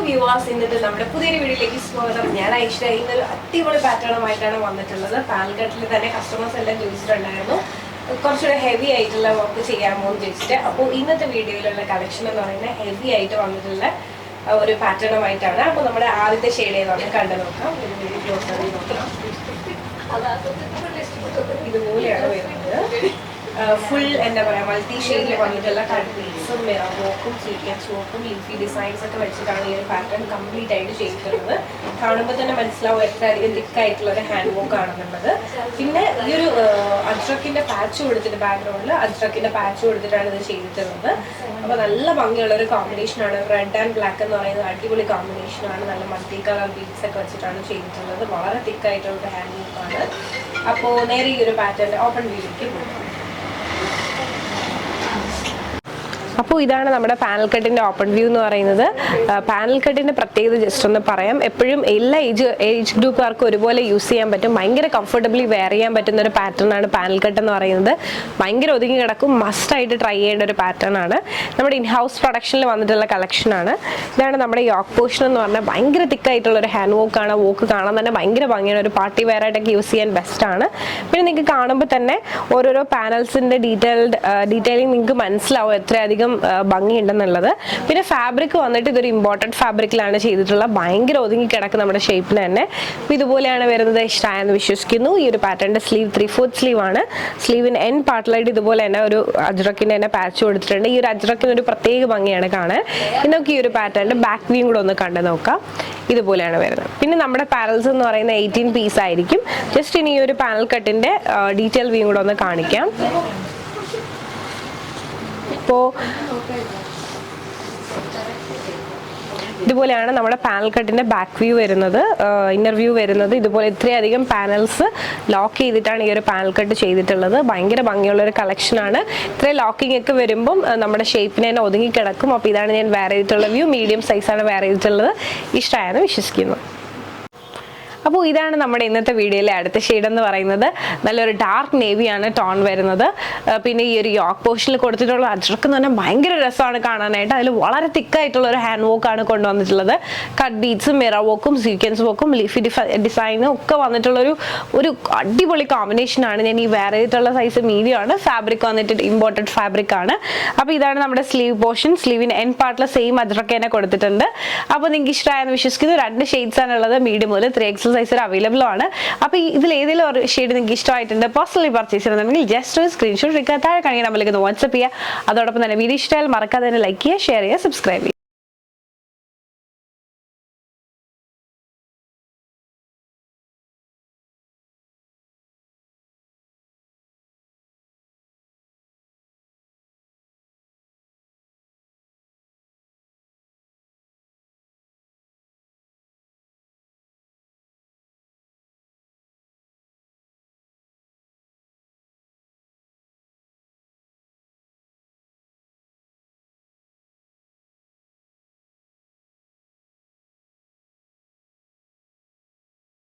Viewers, ഇന്നത്തെ നമ്മുടെ പുതിയൊരു വീഡിയോയിലേക്ക് സ്വാഗതം. ഞാൻ ഐഷ. ഇന്നൊരു അടിപൊളി പാറ്റേണുമായിട്ടാണ് വന്നിട്ടുള്ളത്. പാൻ കട്ടിൽ തന്നെ കസ്റ്റമേഴ്സ് എല്ലാം ചോദിച്ചിട്ടുണ്ടായിരുന്നു കുറച്ചുകൂടെ ഹെവി ആയിട്ടുള്ള വർക്ക് ചെയ്യാമോ എന്ന് ചോദിച്ചിട്ട്. അപ്പോൾ ഇന്നത്തെ വീഡിയോയിലുള്ള കളക്ഷൻ എന്ന് പറയുന്നത് ഹെവി ആയിട്ട് വന്നിട്ടുള്ള ഒരു പാറ്റേണുമായിട്ടാണ്. അപ്പോൾ നമ്മുടെ ആദ്യത്തെ ഷെയ്ഡ് ഏതാണ് കണ്ടു നോക്കാം. ഒരു ക്ലോസ് ആയി നോക്കാം. ഇതുപോലെയാണ് വരുന്നത്. ഫുൾ എന്താ പറയുക, മൾട്ടി ഷെയ്ഡിൽ വന്നിട്ടുള്ള കട്ട് ബീഡ്സും മിറർ വർക്കും സീക്വൻസ് വർക്കും ലീഫി ഡിസൈൻസ് ഒക്കെ വെച്ചിട്ടാണ് ഈ ഒരു പാറ്റേൺ കംപ്ലീറ്റ് ആയിട്ട് ചെയ്തിട്ടുള്ളത്. കാണുമ്പോൾ തന്നെ മനസ്സിലാവും എത്ര അധികം തിക്കായിട്ടുള്ള ഒരു ഹാൻഡ് വർക്ക് ആണെന്നുള്ളത്. പിന്നെ ഈ ഒരു അജ്രക്കിന്റെ പാച്ച് കൊടുത്തിട്ട് ബാക്ക്ഗ്രൗണ്ടിൽ അജ്രക്കിന്റെ പാച്ച് കൊടുത്തിട്ടാണ് ഇത് ചെയ്തിട്ടുള്ളത്. അപ്പോൾ നല്ല ഭംഗിയുള്ള ഒരു കോമ്പിനേഷനാണ്. റെഡ് ആൻഡ് ബ്ലാക്ക് എന്ന് പറയുന്നത് അടിപൊളി കോമ്പിനേഷനാണ്. നല്ല മൾട്ടി കളർ ബീഡ്സ് ഒക്കെ വെച്ചിട്ടാണ് ചെയ്തിട്ടുള്ളത്. വളരെ തിക്കായിട്ടുള്ള ഒരു ഹാൻഡ് വർക്കാണ്. അപ്പോൾ നേരെ ഈ ഒരു പാറ്റേൺ ഓപ്പൺ വീഡിയോയ്ക്ക് പോകും. അപ്പോൾ ഇതാണ് നമ്മുടെ പാനൽ കട്ടിൻ്റെ ഓപ്പൺ വ്യൂ എന്ന് പറയുന്നത്. പാനൽ കട്ടിൻ്റെ പ്രത്യേകത ജസ്റ്റ് ഒന്ന് പറയാം. എപ്പോഴും എല്ലാ ഏജ് ഗ്രൂപ്പുകാർക്കും ഒരുപോലെ യൂസ് ചെയ്യാൻ പറ്റും. ഭയങ്കര കംഫർട്ടബിളി വെയർ ചെയ്യാൻ പറ്റുന്ന ഒരു പാറ്റേൺ ആണ് പാനൽ കട്ട് എന്ന് പറയുന്നത്. ഭയങ്കര ഒതുങ്ങി കിടക്കും, മസ്റ്റായിട്ട് ട്രൈ ചെയ്യേണ്ട ഒരു പാറ്റേൺ ആണ്. നമ്മുടെ ഇൻ ഹൗസ് പ്രൊഡക്ഷനിൽ വന്നിട്ടുള്ള കളക്ഷനാണ്. ഇതാണ് നമ്മുടെ യോക്ക് പോർഷൻ എന്ന് പറഞ്ഞാൽ ഭയങ്കര തിക്കായിട്ടുള്ള ഒരു ഹാൻഡ് വോക്കാണ്. വോക്ക് കാണാൻ തന്നെ ഭയങ്കര ഭംഗിയാണ്. ഒരു പാർട്ടി വെയർ ആയിട്ടൊക്കെ യൂസ് ചെയ്യാൻ ബെസ്റ്റാണ്. പിന്നെ നിങ്ങൾക്ക് കാണുമ്പോൾ തന്നെ ഓരോരോ പാനൽസിൻ്റെ ഡീറ്റെയിലിംഗ് നിങ്ങൾക്ക് മനസ്സിലാവും എത്രയധികം ഭംഗിയുണ്ടെന്നുള്ളത്. പിന്നെ ഫാബ്രിക് വന്നിട്ട് ഇതൊരു ഇമ്പോർട്ടൻറ്റ് ഫാബ്രിക്കിലാണ് ചെയ്തിട്ടുള്ള. ഭയങ്കര ഒതുങ്ങി കിടക്കും നമ്മുടെ ഷേപ്പിന് തന്നെ. അപ്പോൾ ഇതുപോലെയാണ് വരുന്നത്. ഇഷ്ടമായെന്ന് വിശ്വസിക്കുന്നു. ഈ ഒരു പാറ്റേണിൻ്റെ സ്ലീവ് 3/4 സ്ലീവ് ആണ്. സ്ലീവിന് എൻ പാർട്ടിലായിട്ട് ഇതുപോലെ തന്നെ ഒരു അജ്രക്കിൻ്റെ തന്നെ പാച്ച് കൊടുത്തിട്ടുണ്ട്. ഈ ഒരു അജ്രക്കിന് ഒരു പ്രത്യേക ഭംഗിയാണ് കാണാൻ. നമുക്ക് ഈ ഒരു പാറ്റേണിൻ്റെ ബാക്ക് വ്യൂ കൂടെ ഒന്ന് കണ്ടു നോക്കാം. ഇതുപോലെയാണ് വരുന്നത്. പിന്നെ നമ്മുടെ പാനൽസ് എന്ന് പറയുന്ന 18 പീസ് ആയിരിക്കും. ജസ്റ്റ് ഇനി ഈ ഒരു പാനൽ കട്ടിൻ്റെ ഡീറ്റെയിൽ വ്യൂ കൂടെ ഒന്ന് കാണിക്കാം. ഇപ്പോൾ ഇതുപോലെയാണ് നമ്മുടെ പാനൽ കട്ടിൻ്റെ ബാക്ക് വ്യൂ വരുന്നത്. ഇന്നർ വ്യൂ വരുന്നത് ഇതുപോലെ ഇത്രയധികം പാനൽസ് ലോക്ക് ചെയ്തിട്ടാണ് ഈ ഒരു പാനൽ കട്ട് ചെയ്തിട്ടുള്ളത്. ഭയങ്കര ഭംഗിയുള്ള ഒരു കളക്ഷനാണ്. ഇത്രയും ലോക്കിംഗ് ഒക്കെ വരുമ്പം നമ്മുടെ ഷേപ്പിനെ തന്നെ ഒതുങ്ങി കിടക്കും. അപ്പോൾ ഇതാണ് ഞാൻ വെയർ ചെയ്തിട്ടുള്ള വ്യൂ. മീഡിയം സൈസാണ് വെയർ ചെയ്തിട്ടുള്ളത്. ഇഷ്ടമായെന്ന് വിശ്വസിക്കുന്നു. അപ്പോൾ ഇതാണ് നമ്മുടെ ഇന്നത്തെ വീഡിയോയിലെ അടുത്ത ഷെയ്ഡ് എന്ന് പറയുന്നത്. നല്ലൊരു ഡാർക്ക് നേവിയാണ് ടോൺ വരുന്നത്. പിന്നെ ഈ ഒരു യോക്ക് പോർഷനിൽ കൊടുത്തിട്ടുള്ള അജ്രക്ക് എന്ന് പറഞ്ഞാൽ ഭയങ്കര രസമാണ് കാണാനായിട്ട്. അതിൽ വളരെ തിക്കായിട്ടുള്ള ഒരു ഹാൻഡ് വർക്കാണ് കൊണ്ടുവന്നിട്ടുള്ളത്. കട്ട് ബീഡ്സും മിറർ വർക്കും സീക്വൻസ് വർക്കും ലീഫി ഡിസൈനും ഒക്കെ വന്നിട്ടുള്ളൊരു അടിപൊളി കോമ്പിനേഷനാണ്. ഞാൻ ഈ വെയർ ചെയ്തിട്ടുള്ള സൈസ് മീഡിയം ആണ്. ഫാബ്രിക് വന്നിട്ട് ഇമ്പോർട്ടൻറ്റ് ഫാബ്രിക് ആണ്. അപ്പോൾ ഇതാണ് നമ്മുടെ സ്ലീവ് പോർഷൻ. സ്ലീവിന് എൻ പാർട്ടിൽ സെയിം അജ്രക്ക് തന്നെ കൊടുത്തിട്ടുണ്ട്. അപ്പോൾ നിങ്ങൾക്ക് ഇഷ്ടമായെന്ന് വിശ്വസിക്കുന്നു. 2 ഷെയ്ഡ്സ് ആണുള്ളത്. മീഡിയം മുതൽ 3XL സൈസ് അവൈലബിൾ ആണ്. അപ്പോൾ ഇതിൽ ഏതെങ്കിലും ഒരു ഷെയ്ഡ് നിങ്ങൾക്ക് ഇഷ്ടമായിട്ടുണ്ട്, പേഴ്സണലി പർച്ചേസ് ചെയ്യുന്നുണ്ടെങ്കിൽ ജസ്റ്റ് ഒരു സ്ക്രീൻഷോട്ട് എടുക്കുക. താഴെ കാണിക്കാൻ നമ്മളിലേക്ക് വാട്സ്ആപ്പ് ചെയ്യുക. അതോടൊപ്പം തന്നെ വീഡിയോ ഇഷ്ടമായാൽ മറക്കാതെ തന്നെ ലൈക്ക് ചെയ്യുക, ഷെയർ ചെയ്യുക, സബ്സ്ക്രൈബ് ചെയ്യുക.